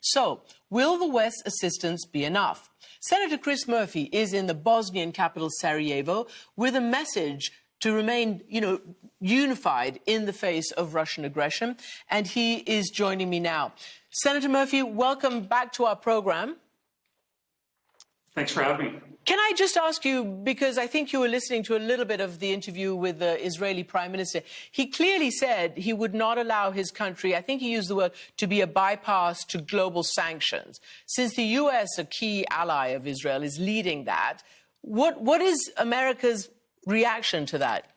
So, will the West's assistance be enough? Senator Chris Murphy is in the Bosnian capital Sarajevo with a message to remain, unified in the face of Russian aggression. And he is joining me now. Senator Murphy, welcome back to our program. Thanks for having me. Can I just ask you, because I think you were listening to a little bit of the interview with the Israeli Prime Minister. He clearly said he would not allow his country, I think he used the word, to be a bypass to global sanctions. Since the U.S., a key ally of Israel, is leading that, what is America's reaction to that?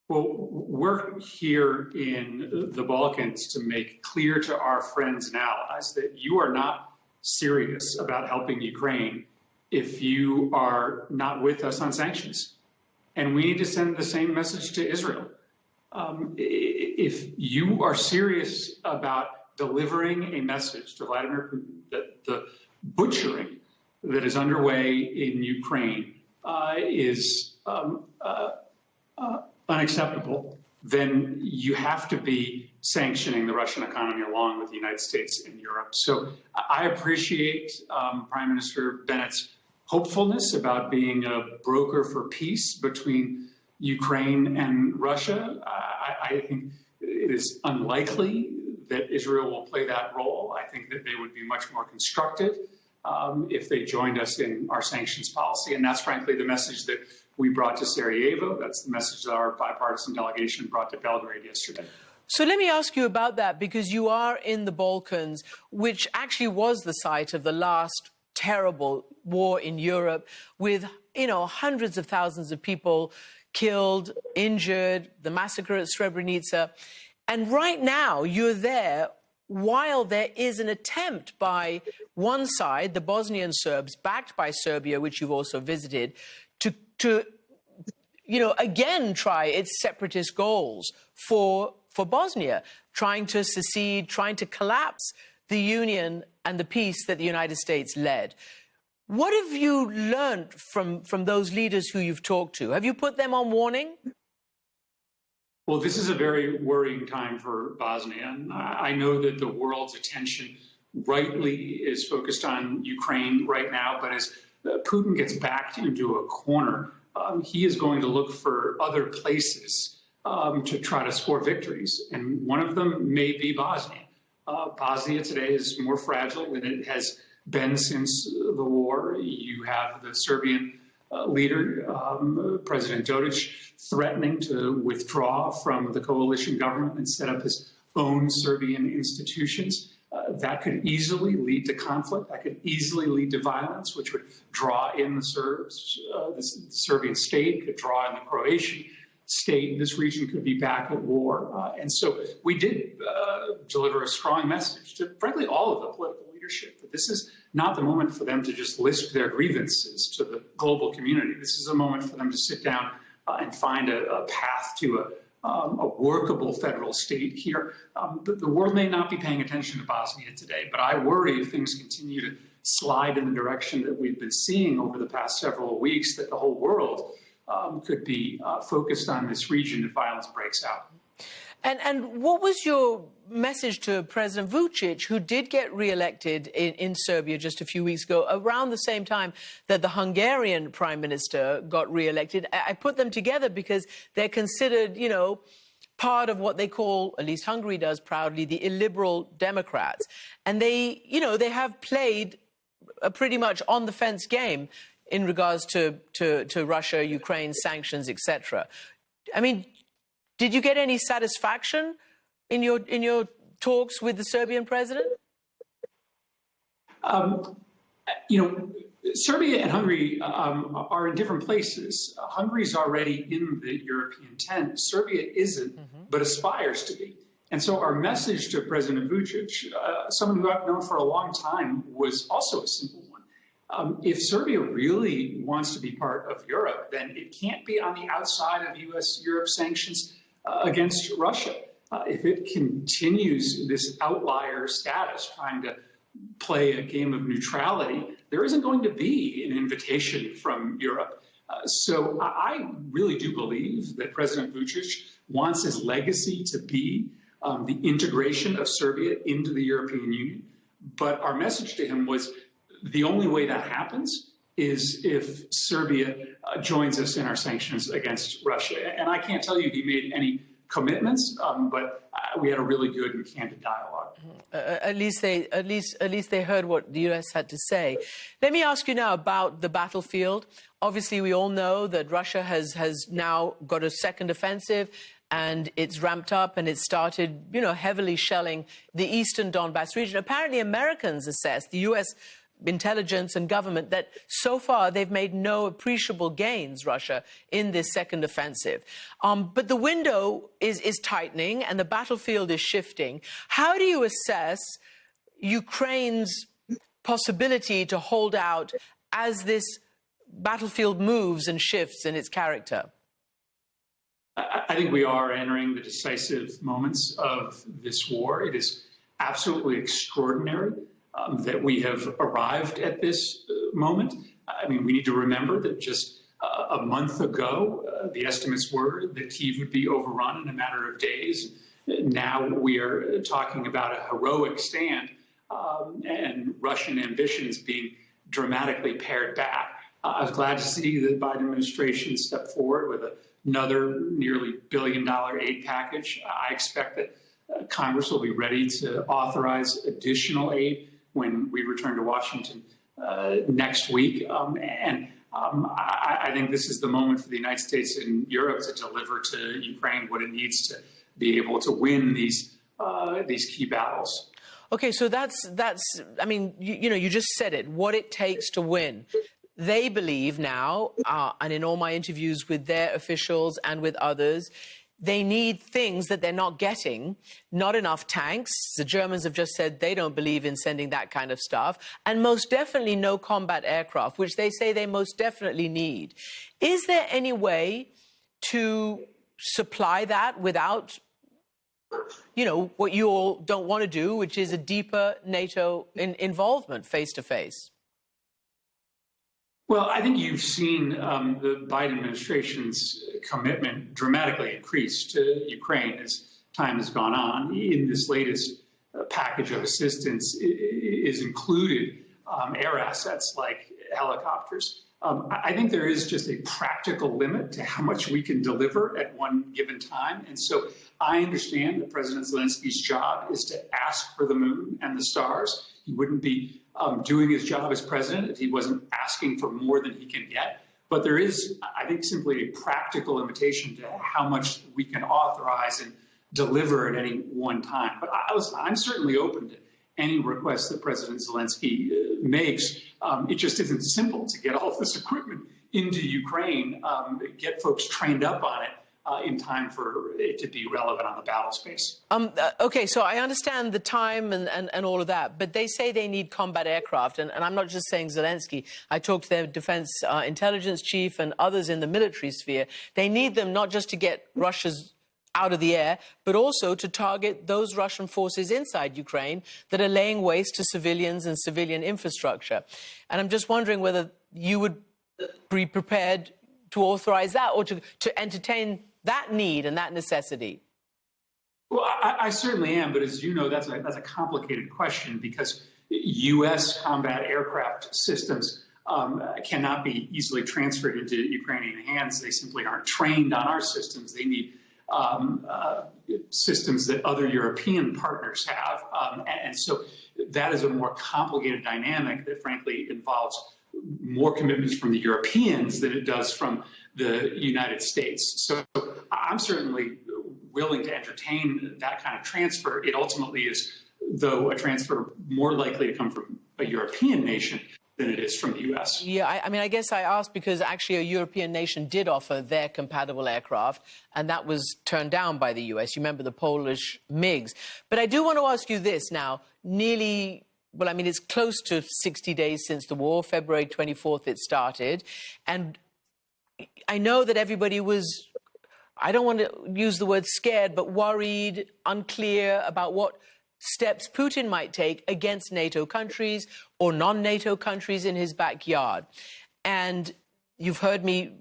Well, we're here in the Balkans to make clear to our friends and allies that you are not serious about helping Ukraine if you are not with us on sanctions. And we need to send the same message to Israel. If you are serious about delivering a message to Vladimir Putin that the butchering that is underway in Ukraine is unacceptable, then you have to be sanctioning the Russian economy along with the United States and Europe. So I appreciate Prime Minister Bennett's hopefulness about being a broker for peace between Ukraine and Russia. I think it is unlikely that Israel will play that role. I think that they would be much more constructive if they joined us in our sanctions policy. And that's frankly the message that we brought to Sarajevo. That's the message that our bipartisan delegation brought to Belgrade yesterday. So let me ask you about that, because you are in the Balkans, which actually was the site of the last terrible war in Europe, with, hundreds of thousands of people killed, injured, the massacre at Srebrenica. And right now you're there while there is an attempt by one side, the Bosnian Serbs, backed by Serbia, which you've also visited, to again try its separatist goals for Bosnia, trying to secede, trying to collapse the union and the peace that the United States led. What have you learned from those leaders who you've talked to? Have you put them on warning? Well, this is a very worrying time for Bosnia. And I know that the world's attention rightly is focused on Ukraine right now, but as Putin gets backed into a corner, he is going to look for other places to try to score victories. And one of them may be Bosnia. Bosnia today is more fragile than it has been since the war. You have the Serbian leader, President Dodic, threatening to withdraw from the coalition government and set up his own Serbian institutions. That could easily lead to conflict. That could easily lead to violence, which would draw in the Serbs. The Serbian state could draw in the Croatian state. This region could be back at war. And so we did deliver a strong message to, frankly, all of the political leadership that this is not the moment for them to just list their grievances to the global community. This is a moment for them to sit down and find a path to a workable federal state here. The world may not be paying attention to Bosnia today, but I worry if things continue to slide in the direction that we've been seeing over the past several weeks, that the whole world could be focused on this region if violence breaks out. And what was your message to President Vučić, who did get re-elected in Serbia just a few weeks ago, around the same time that the Hungarian Prime Minister got re-elected? I put them together because they're considered, part of what they call, at least Hungary does proudly, the illiberal Democrats. And they, they have played a pretty much on-the-fence game in regards to Russia, Ukraine, sanctions, etc. I mean, did you get any satisfaction in your talks with the Serbian president? Serbia and Hungary are in different places. Hungary's already in the European tent. Serbia isn't, but aspires to be. And so our message to President Vučić, someone who I've known for a long time, was also a simple one. If Serbia really wants to be part of Europe, then it can't be on the outside of U.S.-Europe sanctions against Russia. If it continues this outlier status, trying to play a game of neutrality, there isn't going to be an invitation from Europe. So I really do believe that President Vučić wants his legacy to be the integration of Serbia into the European Union. But our message to him was the only way that happens is if Serbia joins us in our sanctions against Russia. And I can't tell you he made any commitments, but we had a really good and candid dialogue. At least they heard what the U.S. had to say. Let me ask you now about the battlefield. Obviously, we all know that Russia has now got a second offensive, and it's ramped up and it started, heavily shelling the eastern Donbass region. Apparently, Americans assess, the U.S. intelligence and government, that so far they've made no appreciable gains, Russia, in this second offensive. But the window is tightening and the battlefield is shifting. How do you assess Ukraine's possibility to hold out as this battlefield moves and shifts in its character? I think we are entering the decisive moments of this war. It is absolutely extraordinary that we have arrived at this moment. I mean, we need to remember that just a month ago, the estimates were that Kyiv would be overrun in a matter of days. Now we are talking about a heroic stand and Russian ambitions being dramatically pared back. I was glad to see the Biden administration step forward with another nearly $1 billion aid package. I expect that Congress will be ready to authorize additional aid when we return to Washington next week. I think this is the moment for the United States and Europe to deliver to Ukraine what it needs to be able to win these key battles. Okay, so that's I mean, you just said it, what it takes to win. They believe now, and in all my interviews with their officials and with others, they need things that they're not getting, not enough tanks. The Germans have just said they don't believe in sending that kind of stuff, and most definitely no combat aircraft, which they say they most definitely need. Is there any way to supply that without, what you all don't want to do, which is a deeper NATO involvement face-to-face? Well, I think you've seen the Biden administration's commitment dramatically increase to Ukraine as time has gone on. In this latest package of assistance is included air assets like helicopters. I think there is just a practical limit to how much we can deliver at one given time. And so I understand that President Zelensky's job is to ask for the moon and the stars. He wouldn't be doing his job as president if he wasn't asking for more than he can get. But there is, I think, simply a practical limitation to how much we can authorize and deliver at any one time. But I'm certainly open to any request that President Zelensky makes. It just isn't simple to get all this equipment into Ukraine, get folks trained up on it in time for it to be relevant on the battle space. Okay, so I understand the time and all of that, but they say they need combat aircraft, and I'm not just saying Zelensky. I talked to their defense intelligence chief and others in the military sphere. They need them not just to get Russia's out of the air, but also to target those Russian forces inside Ukraine that are laying waste to civilians and civilian infrastructure. And I'm just wondering whether you would be prepared to authorize that or to entertain that need and that necessity. Well, I certainly am, but as you know, that's a complicated question because U.S. combat aircraft systems cannot be easily transferred into Ukrainian hands. They simply aren't trained on our systems. They need systems that other European partners have. And so that is a more complicated dynamic that frankly involves more commitments from the Europeans than it does from the United States. So I'm certainly willing to entertain that kind of transfer. It ultimately is, though, a transfer more likely to come from a European nation than it is from the U.S. Yeah, I mean, I guess I asked because actually a European nation did offer their compatible aircraft, and that was turned down by the U.S. You remember the Polish MiGs. But I do want to ask you this now, nearly, well, I mean, it's close to 60 days since the war, February 24th it started, and I know that everybody was, I don't want to use the word scared, but worried, unclear about what steps Putin might take against NATO countries or non-NATO countries in his backyard. And you've heard me,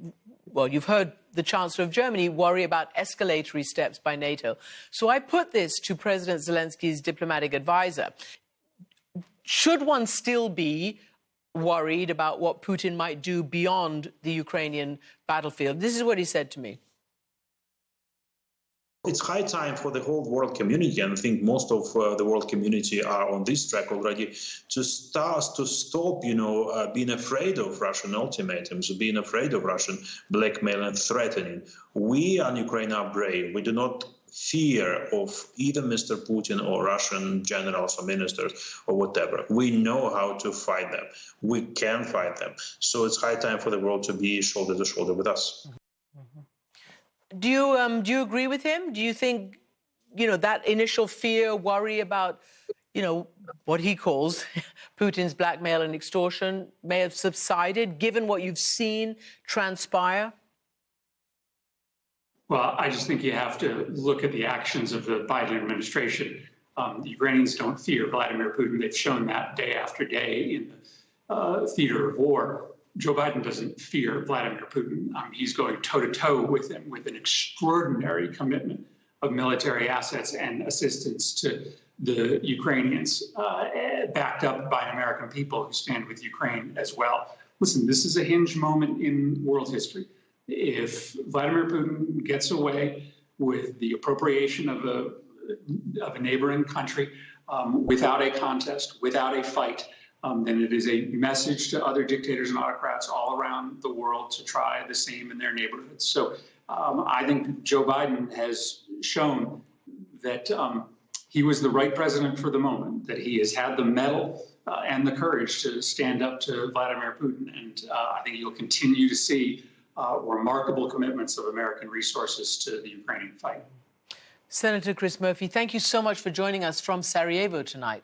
well, you've heard the Chancellor of Germany, worry about escalatory steps by NATO. So I put this to President Zelensky's diplomatic advisor. Should one still be worried about what Putin might do beyond the Ukrainian battlefield? This is what he said to me. It's high time for the whole world community, and I think most of the world community are on this track already, to stop, being afraid of Russian ultimatums, being afraid of Russian blackmail and threatening. We in Ukraine are brave. We do not fear of either Mr. Putin or Russian generals or ministers or whatever. We know how to fight them. We can fight them. So it's high time for the world to be shoulder to shoulder with us. Do you agree with him? Do you think, that initial fear, worry about, what he calls Putin's blackmail and extortion may have subsided, given what you've seen transpire? Well, I just think you have to look at the actions of the Biden administration. The Ukrainians don't fear Vladimir Putin. They've shown that day after day in the theater of war. Joe Biden doesn't fear Vladimir Putin. He's going toe-to-toe with him with an extraordinary commitment of military assets and assistance to the Ukrainians, backed up by American people who stand with Ukraine as well. Listen, this is a hinge moment in world history. If Vladimir Putin gets away with the appropriation of a neighboring country without a contest, without a fight, then it is a message to other dictators and autocrats all around the world to try the same in their neighborhoods. So I think Joe Biden has shown that he was the right president for the moment, that he has had the mettle and the courage to stand up to Vladimir Putin. And I think you'll continue to see remarkable commitments of American resources to the Ukrainian fight. Senator Chris Murphy, thank you so much for joining us from Sarajevo tonight.